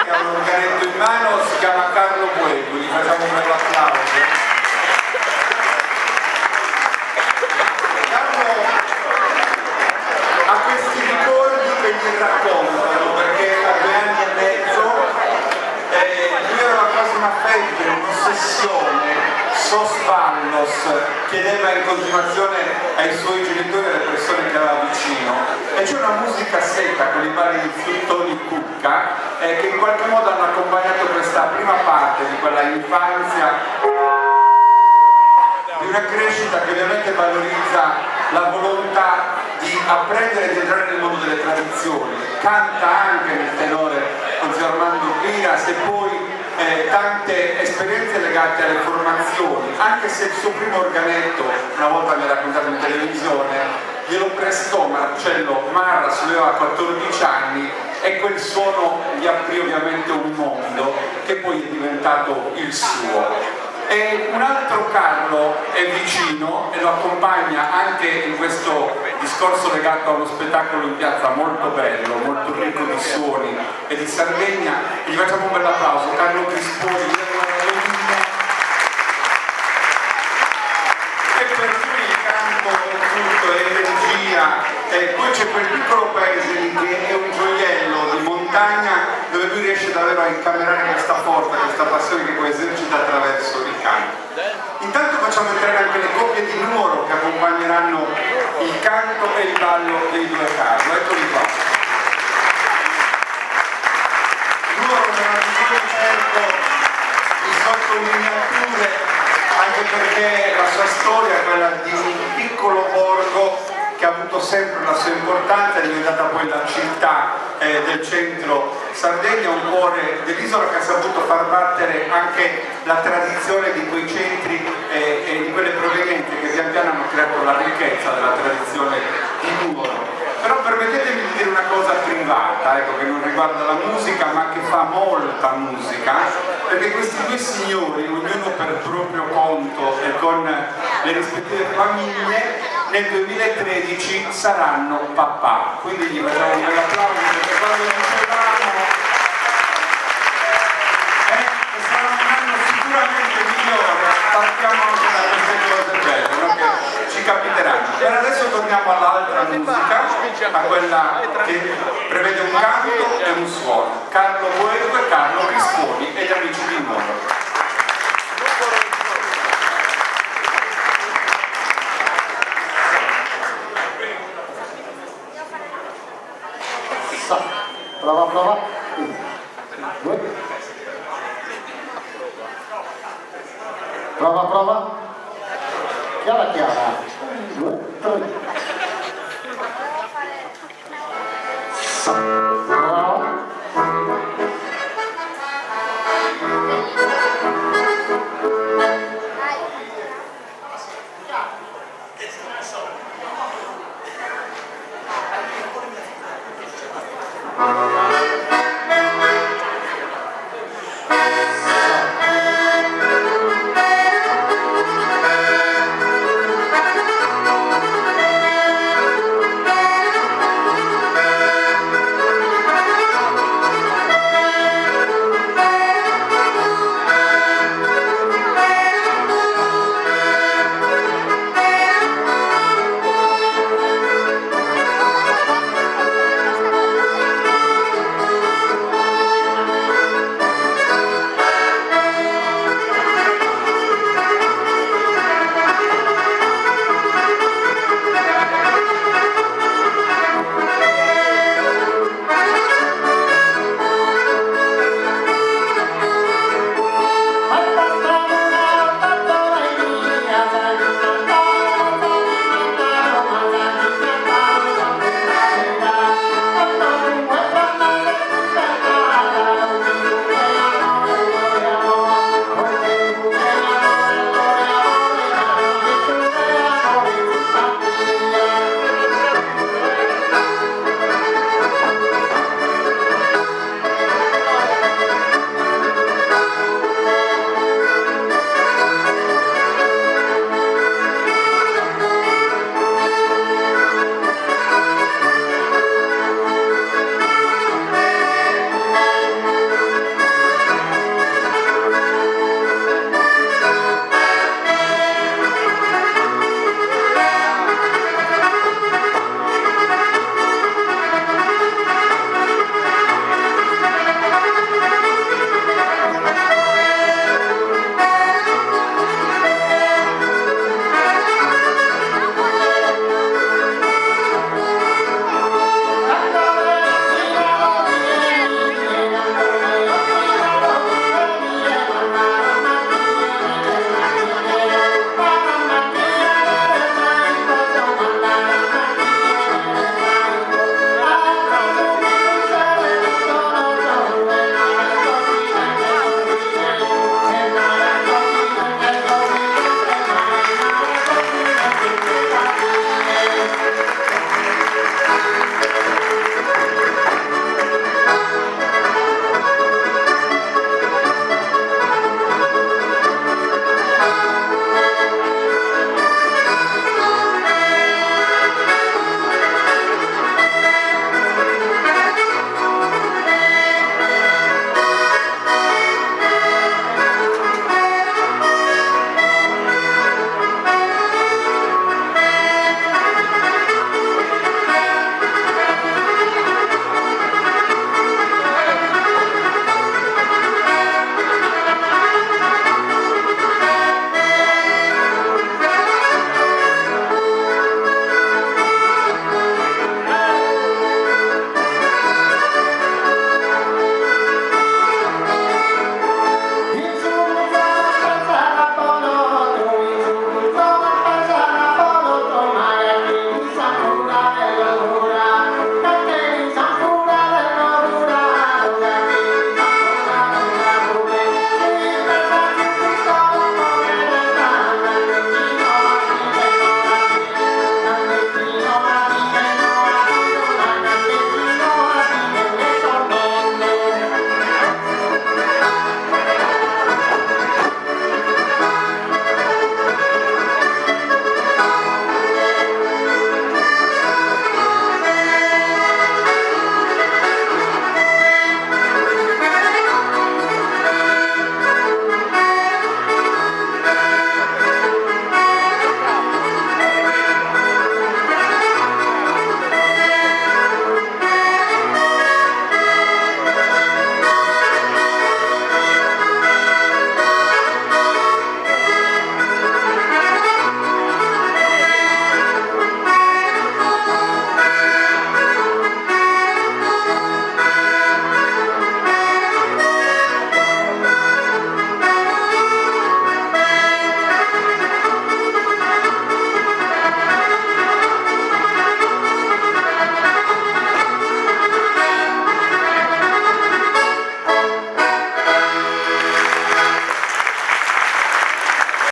che ha un organetto in mano, si chiama Carlo Puego, gli facciamo un bel applauso. Carlo ha questi ricordi che gli raccontano, perché a 2 anni e mezzo lui aveva quasi una febbre, un'ossessione, Sosvallos, chiedeva in continuazione ai suoi genitori e alle persone che aveva vicino, e c'è una musica secca con i vari fluttoni cucca che in qualche modo hanno accompagnato questa prima parte di quella infanzia, di una crescita che ovviamente valorizza la volontà di apprendere e di entrare nel mondo delle tradizioni. Canta anche nel tenore con zio Armando Piras e poi tante esperienze legate alle formazioni, anche se il suo primo organetto, una volta mi ha raccontato in televisione, glielo prestò Marcello Marras, lui aveva 14 anni e quel suono gli aprì ovviamente un mondo che poi è diventato il suo. E un altro Carlo è vicino e lo accompagna anche in questo discorso legato a uno spettacolo in piazza molto bello, molto ricco di suoni e di Sardegna, e gli facciamo un bel applauso. Carlo Crisponi, e per lui il canto tutto è energia, e poi c'è quel piccolo paese lì che è un gioiello di montagna dove lui riesce davvero a incamerare questa forza, questa passione che poi esercita attraverso il canto. Intanto facciamo entrare anche le coppie di Nuoro che accompagneranno il canto e il ballo dei due Carlo. Eccoli qua. Nuoro non ha bisogno certo di sottolineature, anche perché la sua storia è quella di un piccolo borgo che ha avuto sempre la sua importanza, è diventata poi la città del centro Sardegna, un cuore dell'isola che ha saputo far battere anche la tradizione di quei centri e di quelle provenienze che pian piano hanno creato la ricchezza della tradizione di Nuoro. Però permettetemi di dire una cosa privata, ecco, che non riguarda la musica ma che fa molta musica, perché questi due signori, ognuno per proprio conto e con le rispettive famiglie, nel 2013 saranno papà, quindi gli facciamo un bel applauso, perché quando dicevamo che sarà un anno sicuramente migliore, partiamo anche da queste cose belle, no? Che ci capiteranno. Per adesso torniamo all'altra musica, a quella che prevede un canto e un suono. Carlo Puego e Carlo Crisponi e gli amici di Nuoro. Prova, prova. Prova, prova. Chiara, chiara. 2, 3.